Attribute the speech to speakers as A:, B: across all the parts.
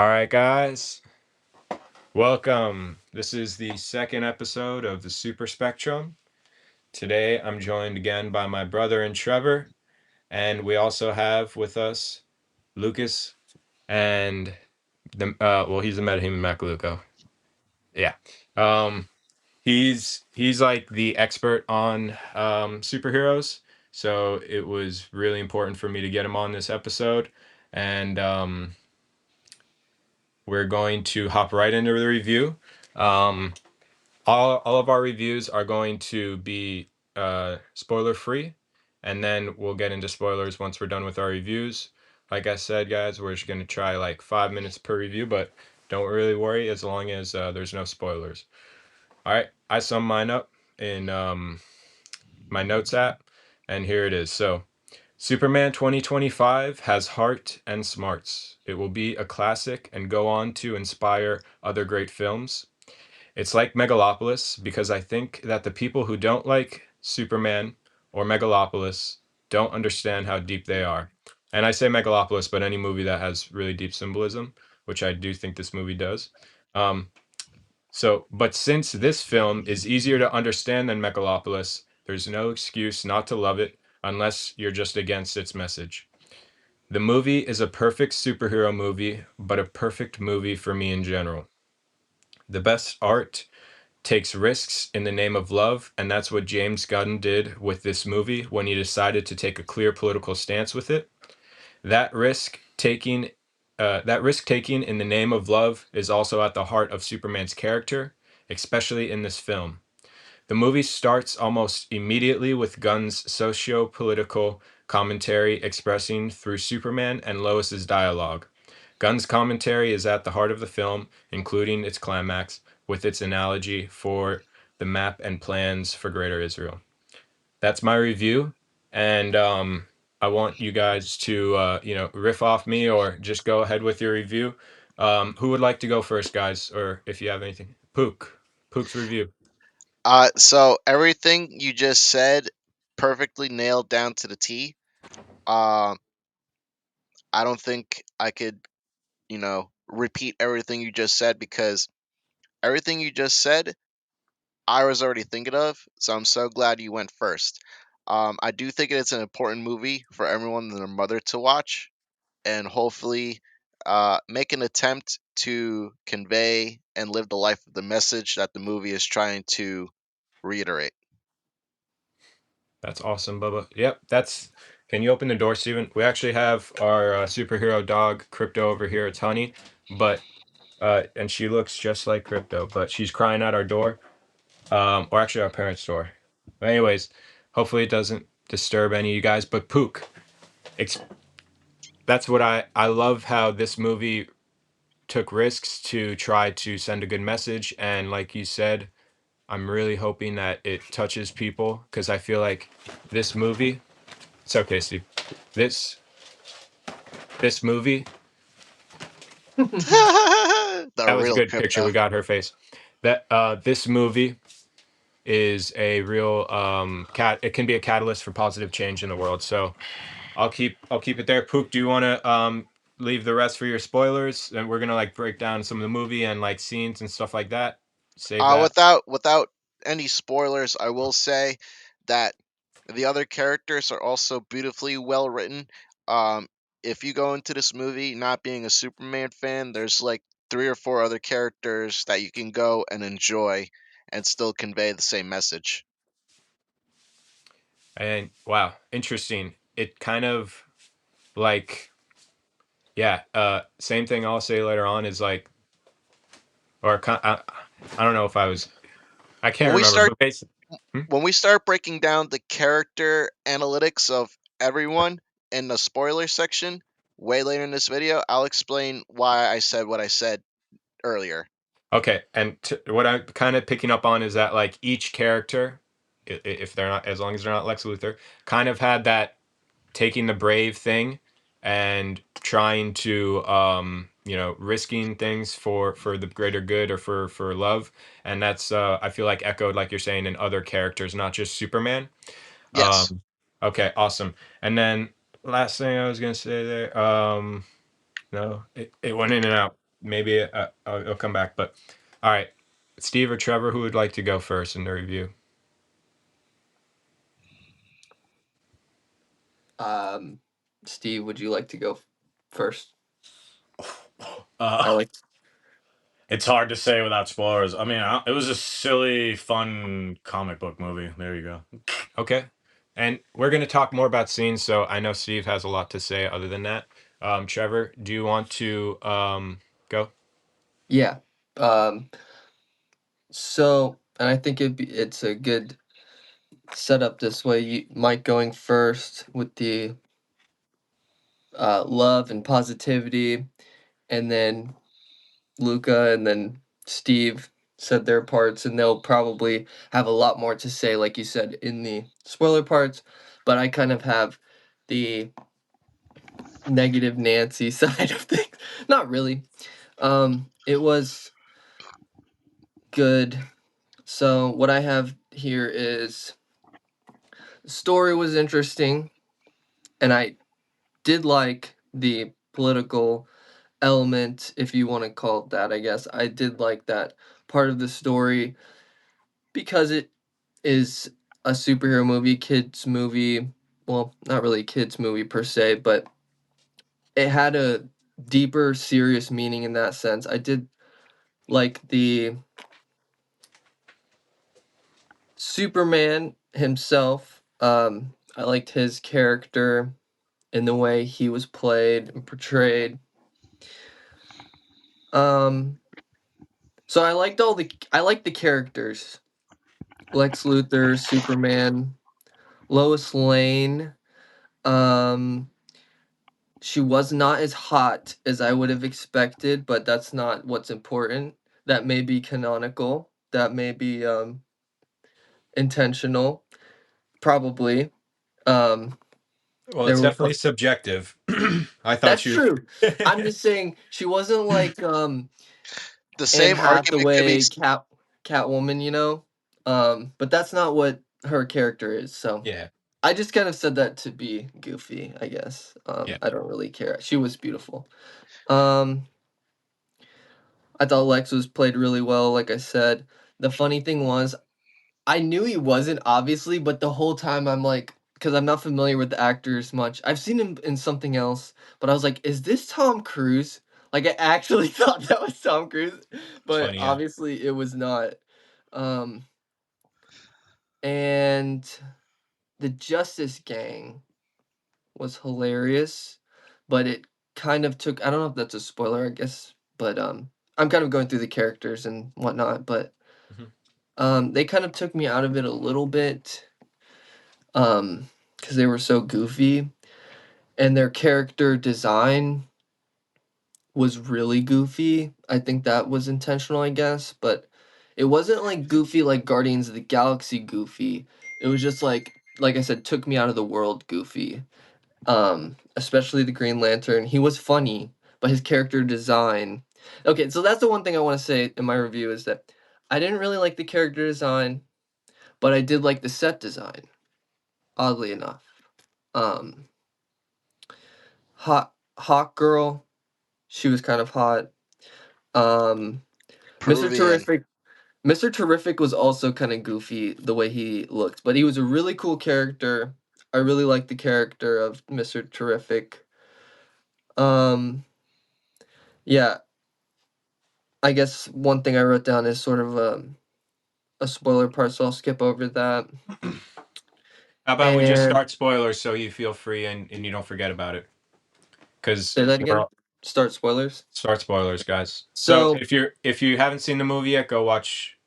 A: All right, guys, welcome. This is the second episode of the Super Spectrum. Today, I'm joined again by my brother and Trevor, and we also have with us Lucas and he's a metahuman Macaluco. Yeah. Um, he's like the expert on superheroes, so it was really important for me to get him on this episode, and we're going to hop right into the review. Um, all of our reviews are going to be spoiler free, and then we'll get into spoilers once we're done with our reviews. Like I said, guys, we're just going to try like 5 minutes per review, but don't really worry as long as there's no spoilers. All right, I sum mine up in my notes app, and here it is. So, Superman 2025 has heart and smarts. It will be a classic and go on to inspire other great films. It's like Megalopolis because I think that the people who don't like Superman or Megalopolis don't understand how deep they are. And I say Megalopolis, but any movie that has really deep symbolism, which I do think this movie does. Um, but since this film is easier to understand than Megalopolis, there's no excuse not to love it unless you're just against its message. The movie is a perfect superhero movie, but a perfect movie for me in general. The best art takes risks in the name of love, and that's what James Gunn did with this movie when he decided to take a clear political stance with it. That risk taking that risk taking in the name of love is also at the heart of Superman's character, especially in this film. The movie starts almost immediately with Gunn's socio-political commentary expressing through Superman and Lois's dialogue. Gunn's commentary is at the heart of the film, including its climax, with its analogy for the map and plans for Greater Israel. That's my review, and I want you guys to riff off me or just go ahead with your review. Who would like to go first, guys? Or if you have anything, Pook's review.
B: So everything you just said perfectly nailed down to the T. Um, I don't think I could, repeat everything you just said because everything you just said I was already thinking of. So I'm so glad you went first. I do think it's an important movie for everyone and their mother to watch, and hopefully, make an attempt to convey and live the life of the message that the movie is trying to reiterate.
A: That's awesome, Bubba. Yep, that's. Can you open the door, Steven? We actually have our superhero dog, Crypto, over here. It's Honey, but and she looks just like Crypto, but she's crying at our door, or actually our parents' door. But anyways, hopefully it doesn't disturb any of you guys. But Pook, ex- that's what I love how this movie took risks to try to send a good message, and like you said, I'm really hoping that it touches people because I feel like this movie. It's okay, Steve. This this movie,
B: The
A: that was a
B: real
A: good picture.
B: crypto.
A: We got her face. That this movie is a real it can be a catalyst for positive change in the world. So I'll keep it there. Pook, do you want to leave the rest for your spoilers? And we're gonna like break down some of the movie and like scenes and stuff like that. Save that.
B: Without any spoilers, I will say that the other characters are also beautifully well written. Um, if you go into this movie not being a Superman fan, there's like three or four other characters that you can go and enjoy and still convey the same message.
A: And wow, interesting. It kind of like yeah. Same thing I'll say later on is like I don't know if I was I can't
B: When we
A: remember,
B: start
A: but basically.
B: when we start breaking down the character analytics of everyone in the spoiler section way later in this video, I'll explain why I said what I said earlier.
A: Okay, and what I'm kind of picking up on is that like each character, if they're not, as long as they're not Lex Luthor, kind of had that taking the brave thing and trying to risking things for the greater good or for love, and that's I feel like echoed like you're saying in other characters, not just Superman.
B: Yes.
A: Um, okay, awesome. And then last thing I was gonna say there, no, it went in and out. maybe I'll come back. But all right, Steve or Trevor, who would like to go first in the review?
C: Um, Steve, would you like to go first? I
D: Uh,
C: like.
D: it's hard to say without spoilers. I mean, it was a silly, fun comic book movie. There you go.
A: Okay. And we're going to talk more about scenes, so I know Steve has a lot to say other than that. Trevor, do you want to go?
C: Yeah. Um, so, and I think it's a good setup this way. Mike going first with the love and positivity, and then Luca and then Steve said their parts, and they'll probably have a lot more to say, like you said, in the spoiler parts. But I kind of have the negative Nancy side of things. Not really. It was good. So what I have here is the story was interesting, and I did like the political element, if you want to call it that. I guess I did like that part of the story because it is a superhero movie, kids movie. Well, not really a kids movie per se, but it had a deeper, serious meaning in that sense. I did like the Superman himself. I liked his character and the way he was played and portrayed. Um, so I liked the characters. Lex Luthor, Superman, Lois Lane. Um, she was not as hot as I would have expected, but that's not what's important. That may be canonical. That may be intentional. Probably. Um,
A: Well,
C: there
A: it's
C: were
A: definitely subjective. I thought
C: That's
A: you.
C: true. I'm just saying she wasn't like
B: The
C: Anne
B: same argument could be
C: Hathaway, Catwoman, you know. But that's not what her character is. So
A: Yeah,
C: I just kind of said that to be goofy, I guess.
A: yeah.
C: I don't really care. She was beautiful. Um, I thought Lex was played really well. Like I said, the funny thing was I knew he wasn't, obviously, but the whole time I'm like, because I'm not familiar with the actors much. I've seen him in something else, but I was like, is this Tom Cruise? Like, I actually thought that was Tom Cruise,
A: It's
C: but
A: funny. Yeah.
C: obviously it was not. Um, and the Justice Gang was hilarious, but it kind of took, I don't know if that's a spoiler, I guess, but I'm kind of going through the characters and whatnot, but
A: Mhm.
C: they kind of took me out of it a little bit. Because they were so goofy, and their character design was really goofy. I think that was intentional, I guess, but it wasn't like goofy like Guardians of the Galaxy goofy. It was just like I said, took me out of the world goofy. Especially the Green Lantern. He was funny, but his character design. Okay, so that's the one thing I want to say in my review is that I didn't really like the character design, but I did like the set design, oddly enough. Um, Hawk Girl, she was kind of hot. Um, Mr.
B: Peruvian.
C: Terrific Mr. Terrific was also kind of goofy the way he looked, but he was a really cool character. I really liked the character of Mr. Terrific. Um, yeah, I guess one thing I wrote down is sort of a spoiler part, so I'll skip over that.
A: How about we just
C: And
A: start spoilers so you feel free and you don't forget about it? Because
C: say that
A: we're
C: again.
A: all,
C: Start spoilers.
A: start spoilers, guys. So
C: So
A: if you haven't seen the movie yet, go watch.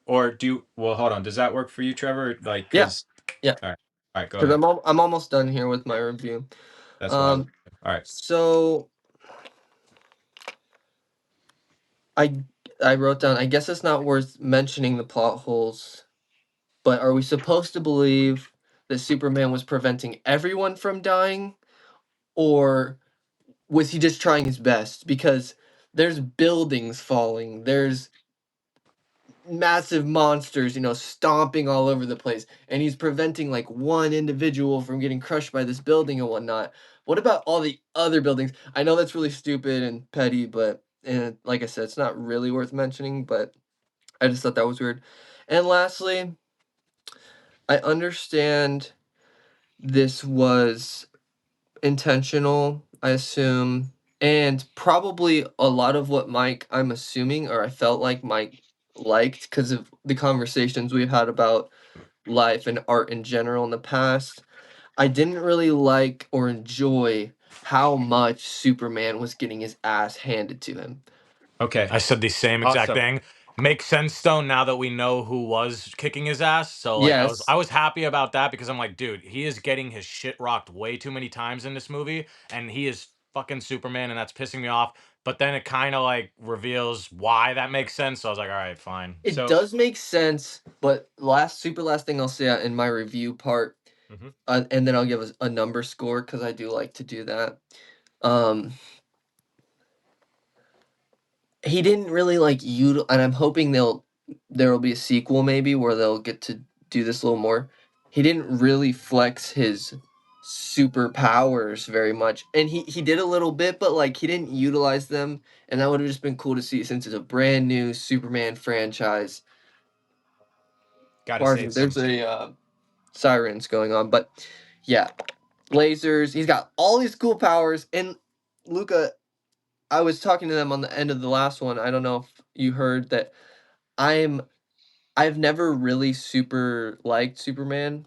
A: Or do you, well, hold on. Does that work for you, Trevor? Like,
C: yeah,
A: because
C: yeah,
A: all right, go
C: because
A: ahead.
C: I'm almost done here with my review.
A: That's what I was.
C: Um,
A: All right.
C: so I I wrote down, I guess it's not worth mentioning the plot holes, but are we supposed to believe that Superman was preventing everyone from dying, or was he just trying his best? Because there's buildings falling, there's massive monsters, stomping all over the place, and he's preventing like one individual from getting crushed by this building and whatnot. What about all the other buildings? I know that's really stupid and petty, but and like I said, it's not really worth mentioning, but I just thought that was weird. And lastly, I understand this was intentional, I assume, and probably a lot of what Mike, I'm assuming, or I felt like Mike liked because of the conversations we've had about life and art in general in the past. I didn't really like or enjoy how much Superman was getting his ass handed to him.
A: Okay.
D: I said the same exact
A: Awesome.
D: thing. Makes sense though now that we know who was kicking his ass. So like
C: Yes,
D: I was happy about that because I'm like, dude, he is getting his shit rocked way too many times in this movie, and he is fucking Superman, and that's pissing me off. But then it kind of like reveals why that makes sense. So I was like, all right, fine.
C: it
A: So
C: does make sense, but last thing I'll say in my review part,
A: Mhm.
C: and then I'll give a number score because I do like to do that. Um, he didn't really like and I'm hoping there'll be a sequel maybe where they'll get to do this a little more. He didn't really flex his superpowers very much, and he did a little bit, but like he didn't utilize them, and that would have just been cool to see since it's a brand new Superman franchise.
A: gotta
C: Pardon,
A: save some.
C: there's a sirens going on, but yeah, lasers. He's got all these cool powers, and Luca. I was talking to them on the end of the last one. I don't know if you heard that I'm I've never really super liked Superman.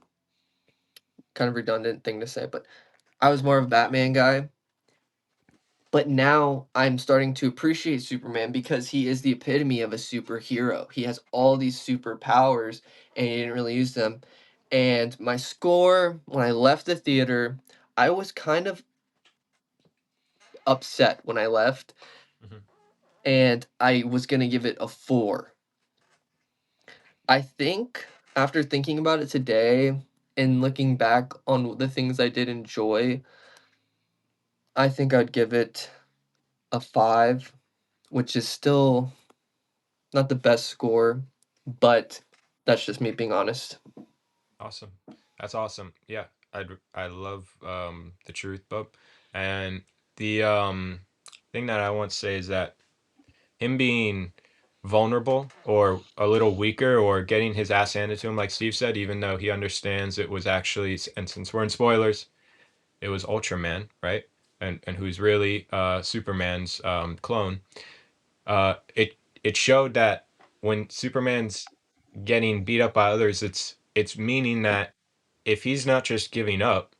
C: Kind of redundant thing to say, but I was more of a Batman guy. But now I'm starting to appreciate Superman because he is the epitome of a superhero. He has all these superpowers and he didn't really use them. And my score, when I left the theater, I was kind of upset when I left,
A: Mhm.
C: and I was going to give it a 4. I think after thinking about it today and looking back on the things I did enjoy, I think I'd give it a 5, which is still not the best score, but that's just me being honest.
A: Awesome. That's awesome. Yeah. I love the truth, Bub. And the thing that I want to say is that him being vulnerable or a little weaker or getting his ass handed to him, like Steve said, even though he understands it was actually, and since we're in spoilers, it was Ultraman, right? And who's really Superman's clone. It showed that when Superman's getting beat up by others, it's meaning that if he's not just giving up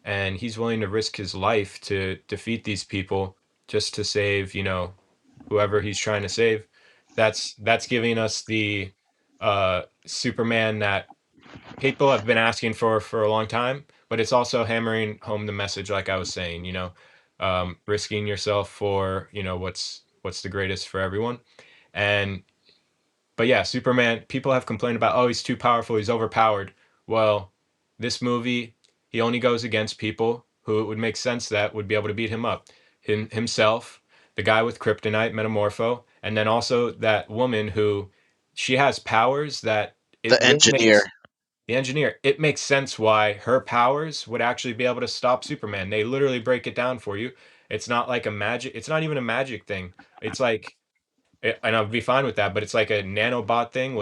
A: and he's willing to risk his life to defeat these people just to save, whoever he's trying to save, that's giving us the Superman that people have been asking for a long time, but it's also hammering home the message like I was saying, risking yourself for, what's the greatest for everyone. And but yeah, Superman, people have complained about, oh, he's too powerful, he's overpowered. Well, this movie, he only goes against people who it would make sense that would be able to beat him up. Himself, the guy with kryptonite, Metamorpho, and then also that woman who she has powers that it
B: The
A: really
B: engineer.
A: makes the engineer, it makes sense why her powers would actually be able to stop Superman. They literally break it down for you. It's not like a magic, it's not even a magic thing. It's like and I'll be fine with that. But it's like a nanobot thing,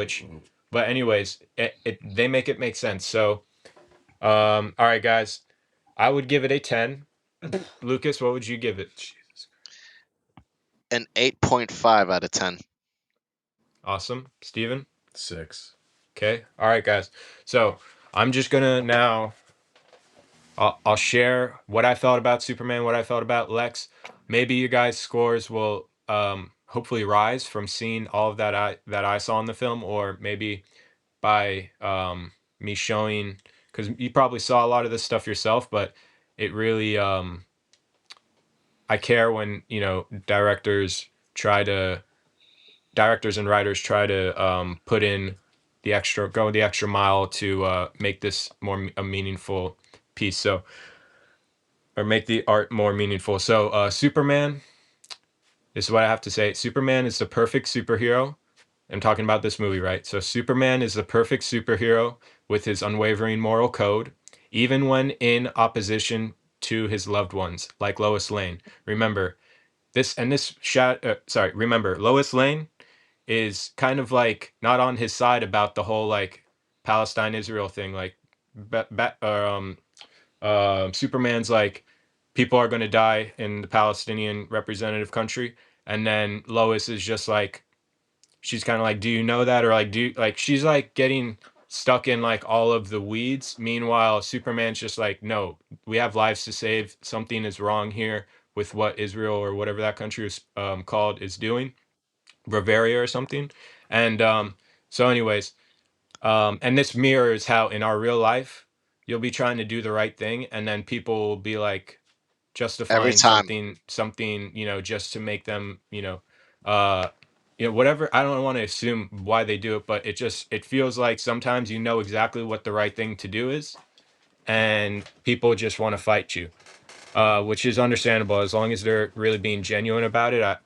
A: but anyways, they make it make sense. So, all right, guys, I would give it a 10. Lucas, what would you give it?
B: An 8.5 out of 10.
A: Awesome, Steven?
D: 6.
A: Okay, all right, guys. So I'm just gonna now. I'll share what I thought about Superman, what I thought about Lex. Maybe you guys' scores will hopefully rise from seeing all of that I saw in the film, or maybe by me showing, because you probably saw a lot of this stuff yourself, but it really I care when directors and writers try to put in go the extra mile to make this more a meaningful piece. So, or make the art more meaningful. So Superman, this is what I have to say. Superman is the perfect superhero. I'm talking about this movie, right? So Superman is the perfect superhero with his unwavering moral code, even when in opposition to his loved ones, like Lois Lane. Remember, remember, Lois Lane is kind of like not on his side about the whole like Palestine Israel thing. Like, Superman's like, people are going to die in the Palestinian representative country, and then Lois is just like, she's kind of like, do you know that? Or like, she's like getting stuck in like all of the weeds. Meanwhile, Superman's just like, no, we have lives to save. Something is wrong here with what Israel or whatever that country is called is doing, Bavaria or something. And so, anyways, and this mirrors how in our real life you'll be trying to do the right thing, and then people will be like
B: Every
A: justifying
B: time.
A: something, just to make them, uh whatever. I don't want to assume why they do it, but it feels like sometimes you know exactly what the right thing to do is, and people just want to fight you, which is understandable as long as they're really being genuine about it.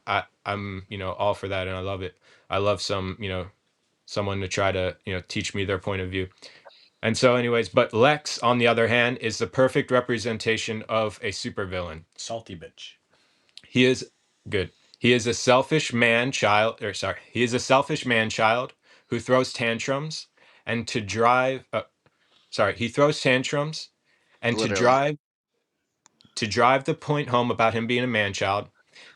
A: I'm all for that, and I love it. I love someone to try to teach me their point of view. And so, anyways, but Lex, on the other hand, is the perfect representation of a supervillain.
D: Salty bitch.
A: He is good. He is a selfish man child, or sorry, he is a selfish man child who throws tantrums, and to drive. He throws tantrums, and
B: Literally.
A: to drive the point home about him being a man child.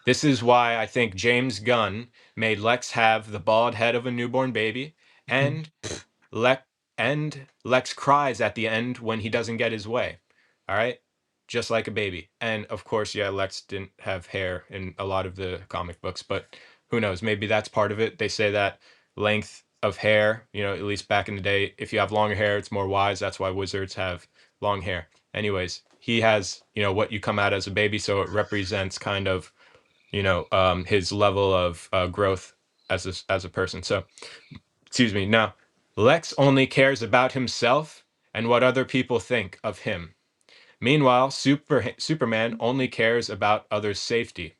A: This is why I think James Gunn made Lex have the bald head of a newborn baby, and Lex Lex cries at the end when he doesn't get his way. All right? Just like a baby. And of course, yeah, Lex didn't have hair in a lot of the comic books, but who knows? Maybe that's part of it. They say that length of hair, at least back in the day, if you have longer hair, it's more wise. That's why wizards have long hair. Anyways, he has, what you come out as a baby, so it represents kind of, his level of growth as a person. So, excuse me. Now, Lex only cares about himself and what other people think of him. Meanwhile, Superman only cares about others' safety.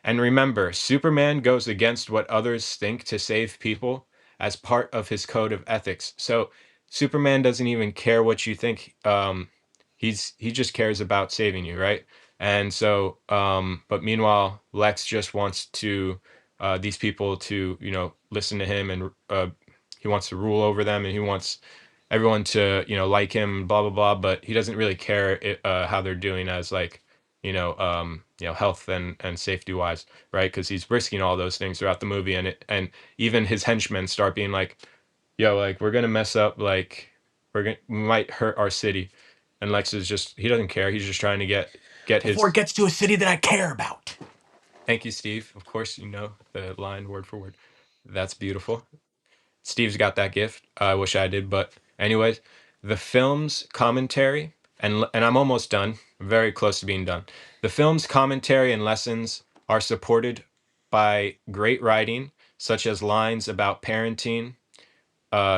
A: And remember, Superman goes against what others think to save people as part of his code of ethics. So Superman doesn't even care what you think. He just cares about saving you, right? And so, but meanwhile, Lex just wants to these people to listen to him, and he wants to rule over them, and he wants everyone to like him, blah blah blah. But he doesn't really care how they're doing as like health and safety wise, right? Because he's risking all those things throughout the movie, and even his henchmen start being like, yo, like, we're gonna mess up, like, we might hurt our city. And Lex is just, he doesn't care. He's just trying to get his.
D: Before it gets to a city that I care about.
A: Thank you, Steve. Of course, you know the line word for word. That's beautiful. Steve's got that gift. I wish I did, but anyways, the film's commentary, and I'm almost done. I'm very close to being done. The film's commentary and lessons are supported by great writing, such as lines about parenting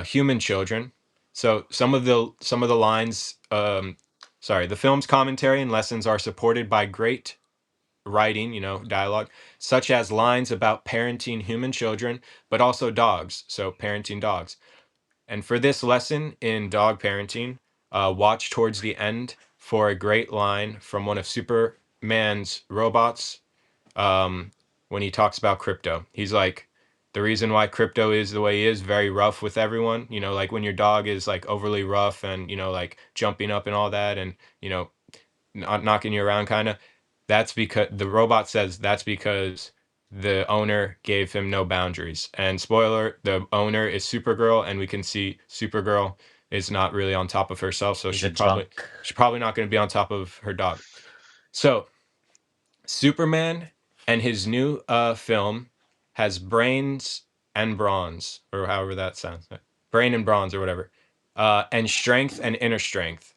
A: human children. So some of the lines, the film's commentary and lessons are supported by great writing, dialogue, such as lines about parenting human children, but also dogs. So parenting dogs. And for this lesson in dog parenting, watch towards the end for a great line from one of Superman's robots, when he talks about Crypto. He's like, the reason why Crypto is the way he is, very rough with everyone, like when your dog is like overly rough and, like jumping up and all that, and, not knocking you around kind of, that's because the robot says that's because the owner gave him no boundaries. And spoiler, the owner is Supergirl, and we can see Supergirl is not really on top of herself, so
D: He's a
A: she's probably not going to be on top of her dog. So Superman and his new film has brains and bronze, or however that sounds, brain and bronze or whatever, and strength and inner strength.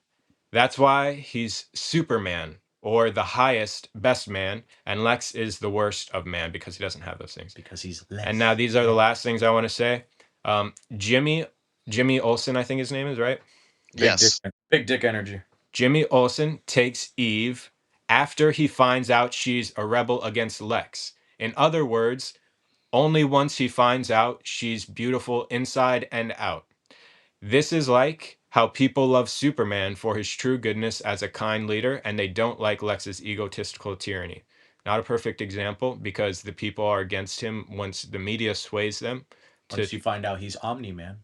A: That's why he's Superman, or the highest, best man, and Lex is the worst of man because he doesn't have those things.
D: Because he's less.
A: And now these are the last things I want to say. Jimmy Olsen, I think his name is, right?
B: Yes.
D: Big dick energy.
A: Jimmy Olsen takes Eve after he finds out she's a rebel against Lex. In other words, only once he finds out she's beautiful inside and out. This is like how people love Superman for his true goodness as a kind leader, and they don't like Lex's egotistical tyranny. not a perfect example because the people are against him once the media sways them to
D: Once you find out he's Omni-Man.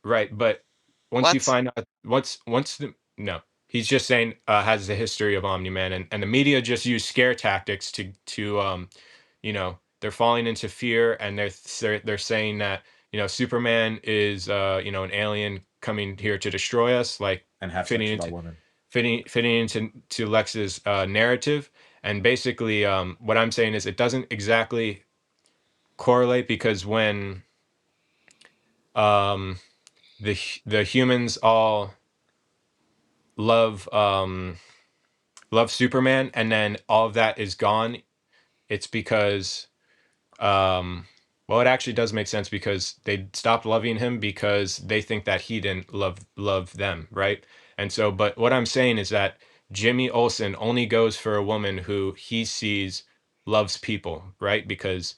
A: right. But once you
B: What?
A: find out, once the no, he's just saying has the history of Omni-Man, and the media just use scare tactics to they're falling into fear, and they're saying that Superman is an alien coming here to destroy us, like
D: And have
A: fitting
D: sex with
A: into
D: all women.
A: fitting into Lex's narrative. And basically what I'm saying is it doesn't exactly correlate because when um the humans all love love Superman, and then all of that is gone, it's because well, it actually does make sense because they stopped loving him because they think that he didn't love them, right? And so, but what I'm saying is that Jimmy Olsen only goes for a woman who he sees loves people, right? Because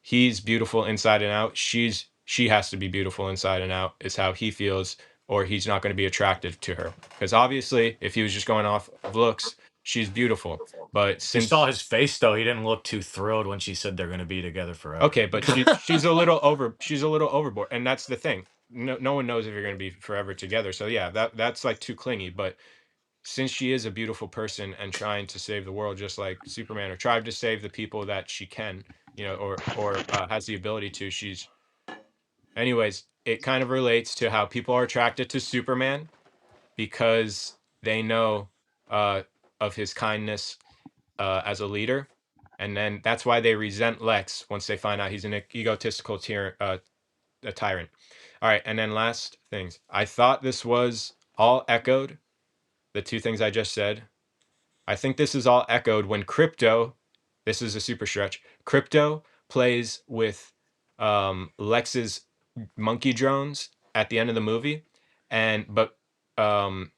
A: he's beautiful inside and out. She has to be beautiful inside and out is how he feels, or he's not going to be attractive to her. Because obviously, if he was just going off of looks, she's beautiful. But
D: You saw
A: since
D: his face though. He didn't look too thrilled when she said they're going to be together forever.
A: okay, but she's a little overboard, and that's the thing. No one knows if you're going to be forever together. So yeah, that's like too clingy. But since she is a beautiful person and trying to save the world, just like Superman, or tried to save the people that she can, or has the ability to, anyways. It kind of relates to how people are attracted to Superman because they know uh, of his kindness as a leader. And then that's why they resent Lex once they find out he's an egotistical a tyrant. All right, and then last things. I thought this was all echoed, the two things I just said. I think this is all echoed when Crypto, this is a super stretch, Crypto plays with Lex's monkey drones at the end of the movie. But um,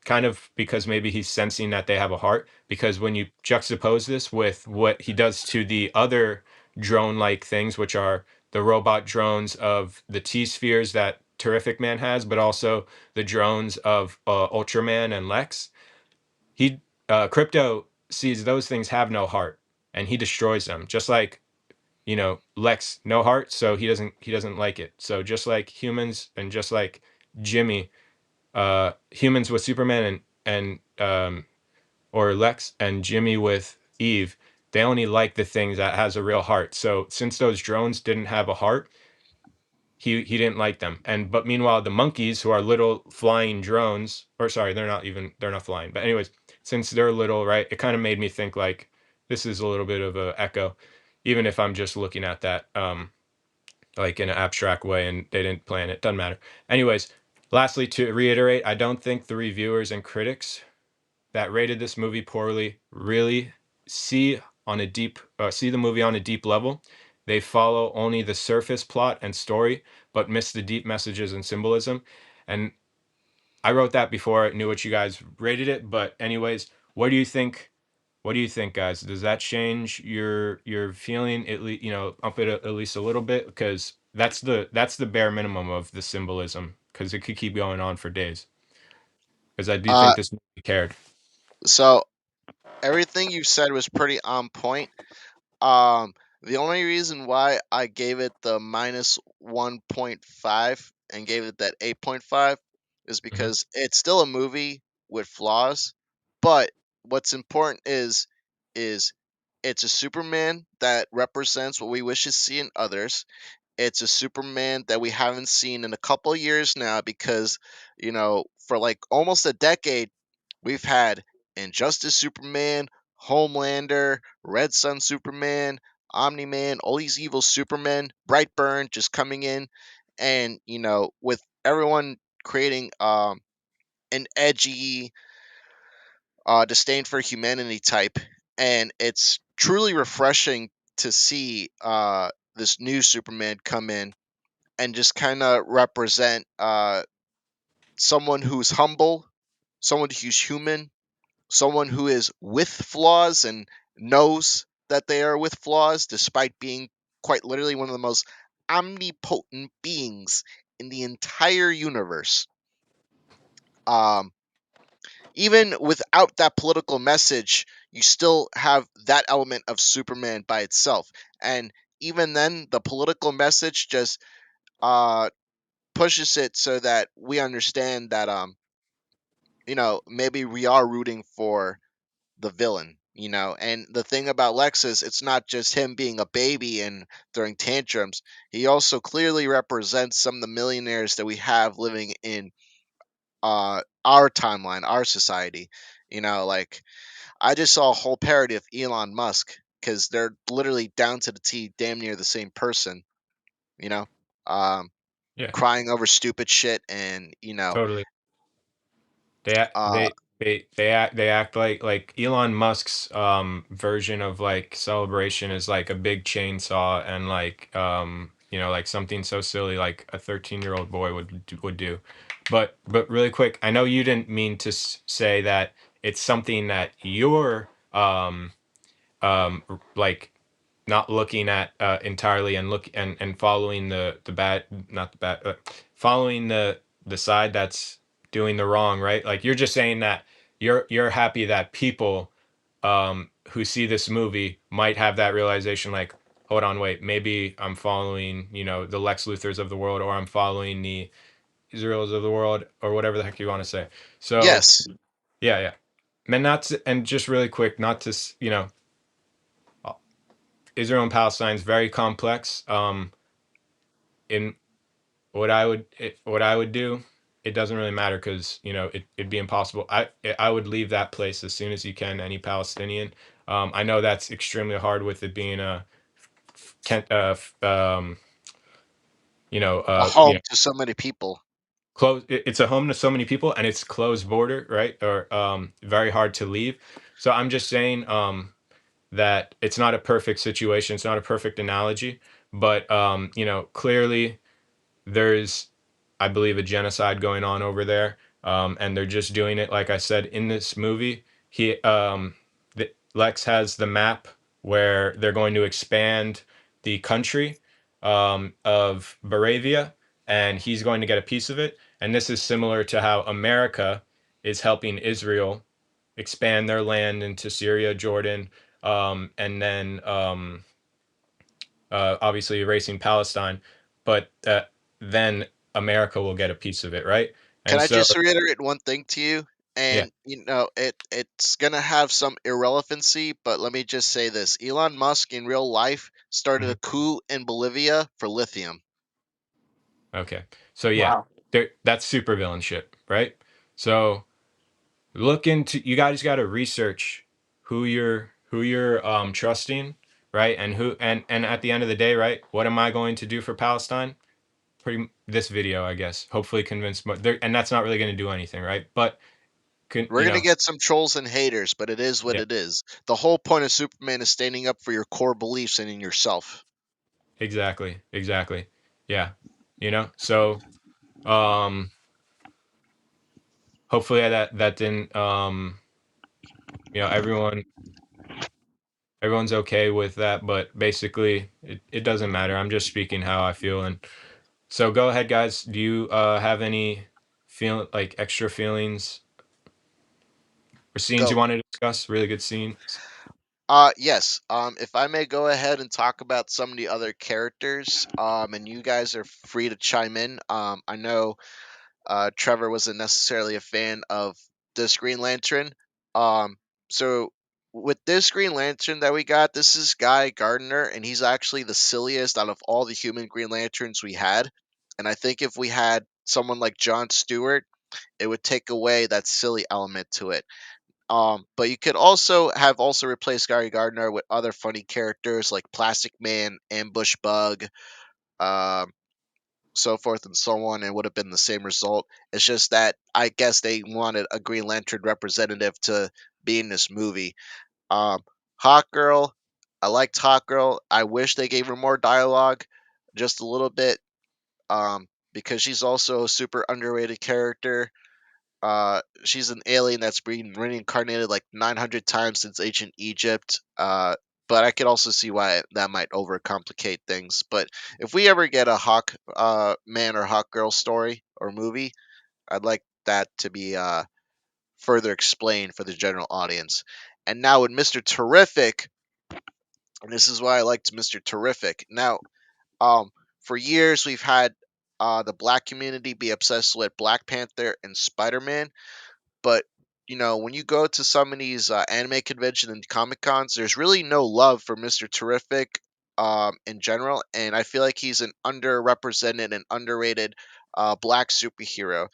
A: kind of because maybe he's sensing that they have a heart, because when you juxtapose this with what he does to the other drone like things, which are the robot drones of the T spheres that Terrific Man has, but also the drones of Ultraman and Lex, he Crypto sees those things have no heart and he destroys them, just like Lex, no heart, so he doesn't like it. So just like humans, and just like Jimmy, humans with Superman and or Lex and Jimmy with Eve, they only like the things that has a real heart. So since those drones didn't have a heart, he didn't like them. But meanwhile, the monkeys, who are little flying drones, or sorry, they're not flying. But anyways, since they're little, right, it kind of made me think like this is a little bit of a echo, even if I'm just looking at that like in an abstract way and they didn't plan it. Doesn't matter. Anyways, lastly, to reiterate, I don't think the reviewers and critics that rated this movie poorly really see the movie on a deep level. They follow only the surface plot and story, but miss the deep messages and symbolism. And I wrote that before I knew what you guys rated it. But anyways, what do you think? What do you think, guys? Does that change your feeling at least? Up it at least a little bit, because that's the bare minimum of the symbolism. Because it could keep going on for days. Because I do
B: Uh,
A: think this movie cared.
B: so everything you said was pretty on point. Um, the only reason why I gave it the minus 1.5 and gave it that 8.5 is
A: Mhm.
B: because it's still a movie with flaws, but what's important is it's a Superman that represents what we wish to see in others. It's a Superman that we haven't seen in a couple years now because, for like almost a decade, we've had Injustice Superman, Homelander, Red Sun Superman, Omni Man, all these evil Supermen, Brightburn just coming in, and with everyone creating an edgy, disdain for humanity type, and it's truly refreshing to see this new Superman come in and just kind of represent someone who's humble, someone who's human, someone who is with flaws and knows that they are with flaws despite being quite literally one of the most omnipotent beings in the entire universe. Um, Even without that political message, you still have that element of Superman by itself. And even then, the political message just uh pushes it so that we understand that maybe we are rooting for the villain. And the thing about Lex is it's not just him being a baby and throwing tantrums. He also clearly represents some of the millionaires that we have living in our timeline, our society. Like I just saw a whole parody of Elon Musk because they're literally down to the T, damn near the same person. You know, um,
A: Yeah,
B: crying over stupid shit, and
A: totally. They act,
B: uh,
A: they act like Elon Musk's version of like celebration is like a big chainsaw and like like something so silly like a 13-year-old boy would do. But really quick, I know you didn't mean to say that it's something that you're like not looking at entirely and and following the bad, not the bad, following the side that's doing the wrong, right? Like you're just saying that you're happy that people who see this movie might have that realization, like, hold on, wait, maybe I'm following, the Lex Luthors of the world, or I'm following the Israels of the world, or whatever the heck you want to say. So
B: yes,
A: yeah, yeah. And and just really quick, not to Israel and Palestine is very complex. In what I would do, it doesn't really matter because it'd be impossible. I would leave that place as soon as you can. Any Palestinian. I know that's extremely hard with it being a Kent,
B: a home to so many people.
A: close. It's a home to so many people, and it's closed border, right? Or very hard to leave. So I'm just saying that it's not a perfect situation. It's not a perfect analogy, but clearly there's, I believe, a genocide going on over there, and they're just doing it. Like I said in this movie, Lex has the map where they're going to expand the country of Baravia, and he's going to get a piece of it. And this is similar to how America is helping Israel expand their land into Syria, Jordan, and then obviously erasing Palestine, but then America will get a piece of it, right?
B: Can
A: And
B: I
A: so,
B: just reiterate one thing to you?
A: yeah,
B: And it's gonna have some irrelevancy, but let me just say this: Elon Musk in real life started a
A: mhm,
B: coup in Bolivia for lithium.
A: okay, so yeah,
C: Wow.
A: that's supervillain shit, right? So look into, you guys got to research who you're trusting, right? And and at the end of the day, right? What am I going to do for Palestine? This video, I guess. Hopefully convince, and that's not really going to do anything, right? But can
B: We're gonna get some trolls and haters, but it is what
A: yeah.
B: it is. The whole point of Superman is standing up for your core beliefs and in yourself.
A: Exactly. Exactly. Yeah. So um hopefully that didn't everyone's okay with that, but basically it doesn't matter. I'm just speaking how I feel. And so go ahead, guys. Do you have any like extra feelings or scenes you
B: Go.
A: want to discuss? Really good scenes.
B: Yes. If I may go ahead and talk about some of the other characters, and you guys are free to chime in. I know Trevor wasn't necessarily a fan of this Green Lantern. Um, so with this Green Lantern that we got, this is Guy Gardner, and he's actually the silliest out of all the human Green Lanterns we had. And I think if we had someone like John Stewart, it would take away that silly element to it. But you could also replaced Gary Gardner with other funny characters like Plastic Man, Ambush Bug, um, so forth and so on, and would have been the same result. It's just that I guess they wanted a Green Lantern representative to be in this movie. Um, Hawk Girl, I liked Hawk Girl. I wish they gave her more dialogue, just a little bit, because she's also a super underrated character. She's an alien that's been reincarnated like 900 times since ancient Egypt. But I could also see why that might overcomplicate things. But if we ever get a Hawk man or Hawk girl story or movie, I'd like that to be further explained for the general audience. And now with Mr. Terrific, and this is why I liked Mr. Terrific. Now, for years we've had the black community be obsessed with Black Panther and Spider-Man, but when you go to some of these anime conventions and comic cons, there's really no love for Mr. Terrific in general, and I feel like he's an underrepresented and underrated black superhero.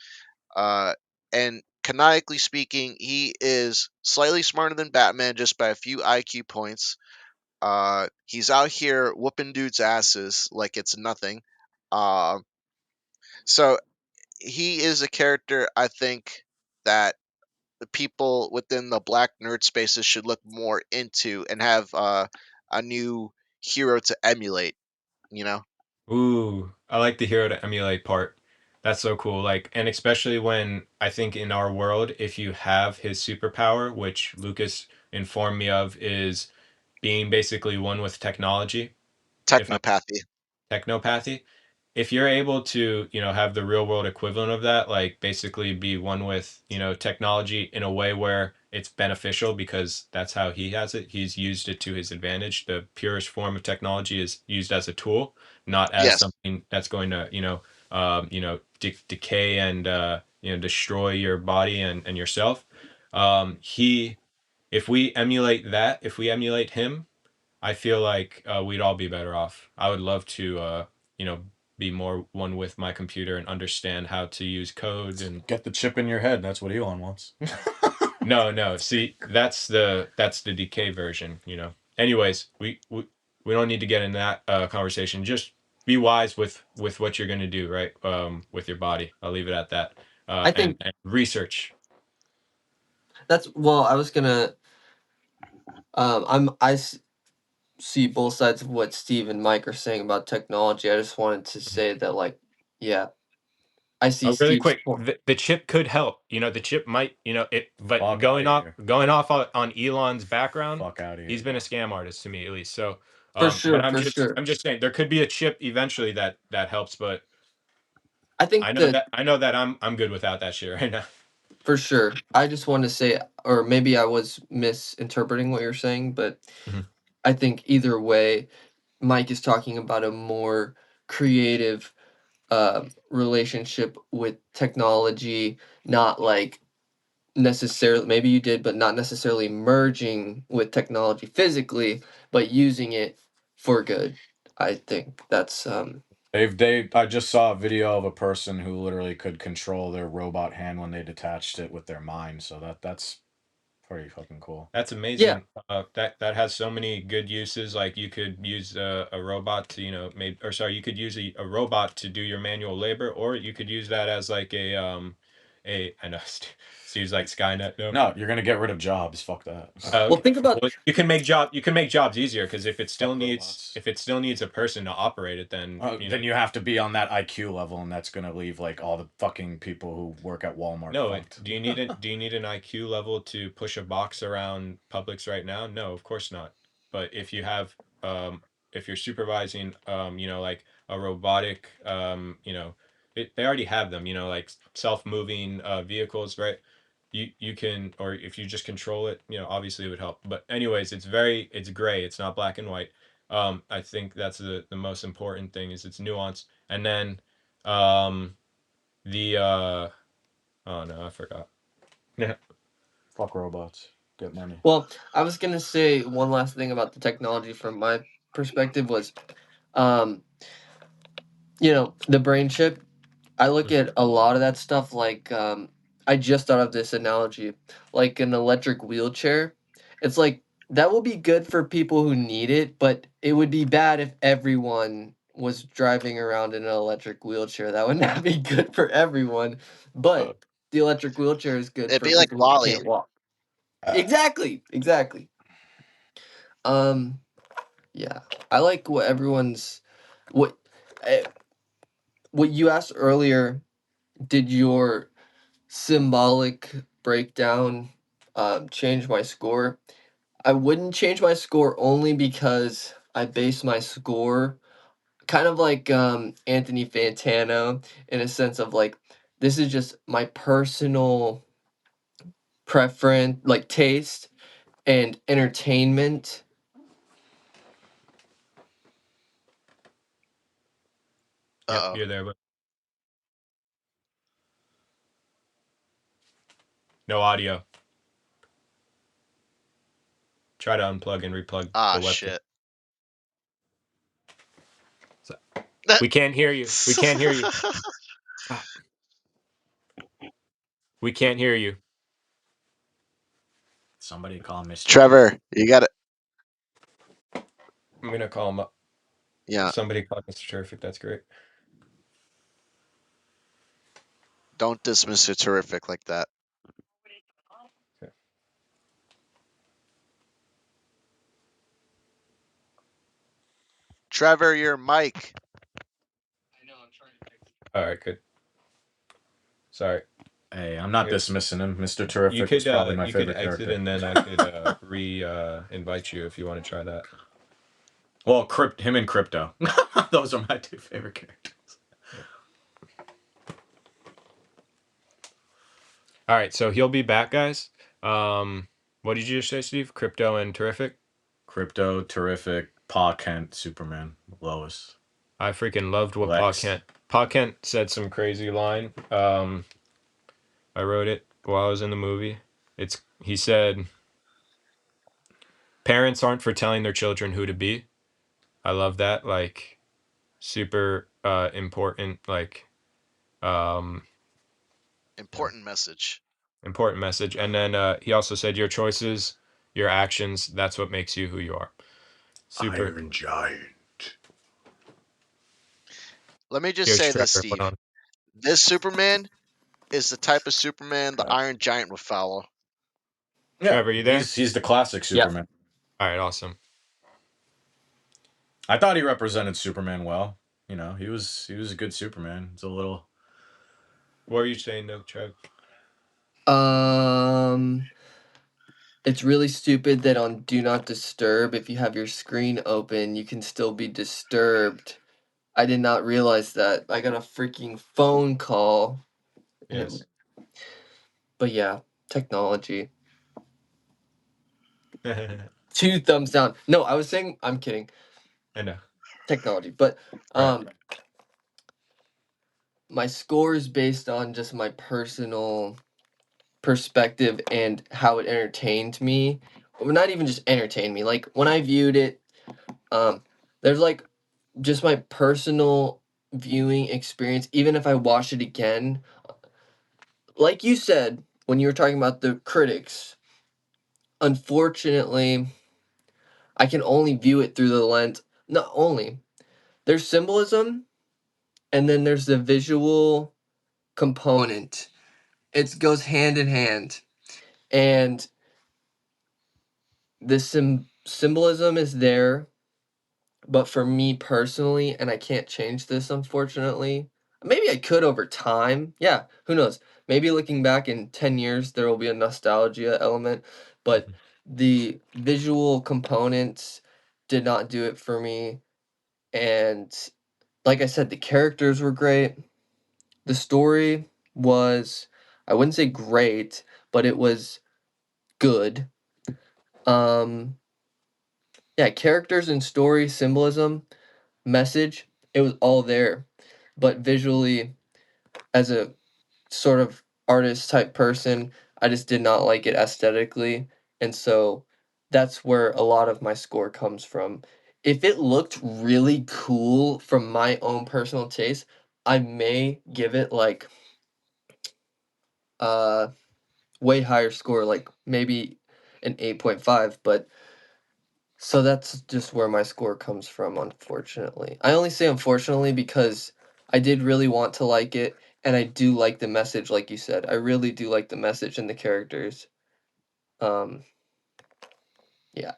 B: Uh, and canonically speaking, he is slightly smarter than Batman just by a few IQ points. He's out here whooping dudes' asses like it's nothing. Uh, so he is a character I think that the people within the black nerd spaces should look more into and have a new hero to emulate. You know?
A: Ooh, I like the hero to emulate part. That's so cool. Like, and especially when I think in our world, if you have his superpower, which Lucas informed me of, is being basically one with technology. If I'm
B: Technopathy.
A: technopathy, if you're able to have the real world equivalent of that, like basically be one with technology in a way where it's beneficial because that's how he has it, he's used it to his advantage. The purest form of technology is used as a tool, not as
B: Yes.
A: something that's going to decay and destroy your body and yourself. He If we emulate that, if we emulate him, I feel like we'd all be better off. I would love to, you know, be more one with my computer and understand how to use code and
D: Get the chip in your head. That's what Elon wants.
A: no. See, that's the decay version. Anyways, we don't need to get in that conversation. Just be wise with what you're gonna do, right? With your body. I'll leave it at that.
C: I think
A: And research.
C: that's well. I was gonna. See both sides of what Steve and Mike are saying about technology. I just wanted to say that, like, yeah, I see
A: Really
C: Steve's
A: quick,
C: point.
A: the chip could help. The chip might, it. But
D: Fuck
A: going off on Elon's background,
D: Fuck out of here.
A: he's been a scam artist to me at least. So,
C: For
A: but
C: sure,
A: I'm
C: for
A: just
C: sure.
A: I'm just saying there could be a chip eventually that helps. But
C: I think that
A: I know that I'm good without that shit right now.
C: for sure. I just want to say, or maybe I was misinterpreting what you're saying, but
A: Mhm.
C: I think either way, Mike is talking about a more creative relationship with technology, not like necessarily, maybe you did, but not necessarily merging with technology physically, but using it for good. I think that's
D: I just saw a video of a person who literally could control their robot hand when they detached it with their mind. So that's pretty fucking cool.
A: That's
C: yeah.
A: amazing. That has so many good uses. Like you could use a robot to, maybe, or sorry, you could use a robot to do your manual labor, or you could use that as like I know Steve's like Skynet. No.
D: No, you're gonna get rid of jobs. Fuck that.
C: Well,
A: Okay.
C: think about
A: Well, you can make jobs easier because
D: Fuck robots.
A: if it still needs a person to operate it, then
D: Then you have to be on that IQ level, and that's gonna leave like all the fucking people who work at Walmart.
A: no.
D: fucked.
A: Do you need an IQ level to push a box around Publix right now? No, of course not. But if you're supervising like a robotic they already have them, like self-moving vehicles, right? You can, or if you just control it, obviously it would help. But anyways, it's gray, it's not black and white. I think that's the most important thing is its nuance. And then the oh no, I forgot. Yeah.
D: Fuck robots. Get money.
C: well, I was gonna say one last thing about the technology from my perspective was, um, the brain chip. I look at a lot of that stuff like I just thought of this analogy, like an electric wheelchair. It's like that will be good for people who need it, but it would be bad if everyone was driving around in an electric wheelchair. That would not be good for everyone. But the electric wheelchair is good
B: It'd
C: for
B: be like
C: people who
B: Wally.
C: can't walk. Exactly, exactly. Um, yeah, I like what eh, what you asked earlier. Did your symbolic breakdown change my score? I wouldn't change my score only because I base my score kind of like Anthony Fantano in a sense of like this is just my personal preference, like taste, and entertainment.
A: Yep,
B: Uh-oh.
A: you're there, but no audio. Try to unplug and replug
B: Ah,
A: the webcam.
B: shit.
A: We can't hear you. We can't hear you. Stop. We can't hear you.
D: Somebody call Mr.
B: Trevor, you got it.
A: I'm gonna call him up.
B: Yeah,
A: Somebody call Mr. Terrific. That's great.
B: don't dismiss it terrific like that.
A: Okay.
B: Trevor, your mic.
A: All right, good. Sorry.
D: Hey, I'm not
A: Yeah.
D: dismissing him. Mr.
A: You
D: Terrific was probably my
A: could
D: favorite
A: exit
D: character.
A: and then I could invite you if you want to try that.
D: Well, him and Crypto. Those are my two favorite characters.
A: All right, so he'll be back, guys. What did you just say, Steve? Crypto and Terrific?
D: Crypto, Terrific, Pa Kent, Superman, Lois.
A: I freaking loved what
D: Lex.
A: Pa Kent said some crazy line. I wrote it while I was in the movie. He said, parents aren't for telling their children who to be. I love that. Like, super important, like,
B: Important message.
A: important message. And then he also said, your choices, your actions, that's what makes you who you are. Super.
D: Iron Giant.
B: Let me just
A: Here's
B: say this,
A: Trevor. Hold
B: Steve.
A: on.
B: This Superman is the type of Superman the Iron Giant would follow.
D: Yeah,
A: Trevor, you there?
D: He's the classic Superman.
A: All right, awesome.
D: I thought he represented Superman well. You know, he was a good Superman. It's a little.
A: What are you saying, though, Trev?
C: It's really stupid that on Do Not Disturb, if you have your screen open, you can still be disturbed. I did not realize that. I got a freaking phone call.
A: Yes.
C: But yeah, technology.
A: I
C: 2 thumbs down. No, I was saying, I'm kidding.
A: know.
C: Technology. But
A: Right.
C: my score is based on just my personal perspective and how it entertained me. Well, not even just entertained me. Like when I viewed it, there's like just my personal viewing experience. Even if I watch it again, like you said when you were talking about the critics, unfortunately, I can only view it through the lens. Not only there's symbolism, and then there's the visual component. It goes hand in hand, and the symbolism is there, but for me personally, and I can't change this unfortunately. Maybe I could over time. Yeah, who knows? Maybe looking back in 10 years there will be a nostalgia element, but the visual components did not do it for me. And like I said, the characters were great. The story was, I wouldn't say great, but it was good. Yeah, characters and story, symbolism, message, it was all there. But visually, as a sort of artist type person, I just did not like it aesthetically. And so that's where a lot of my score comes from. If it looked really cool from my own personal taste, I may give it like uh way higher score, like maybe an 8.5, but so that's just where my score comes from, unfortunately. I only say unfortunately because I did really want to like it, and I do like the message, like you said. I really do like the message and the characters. Yeah.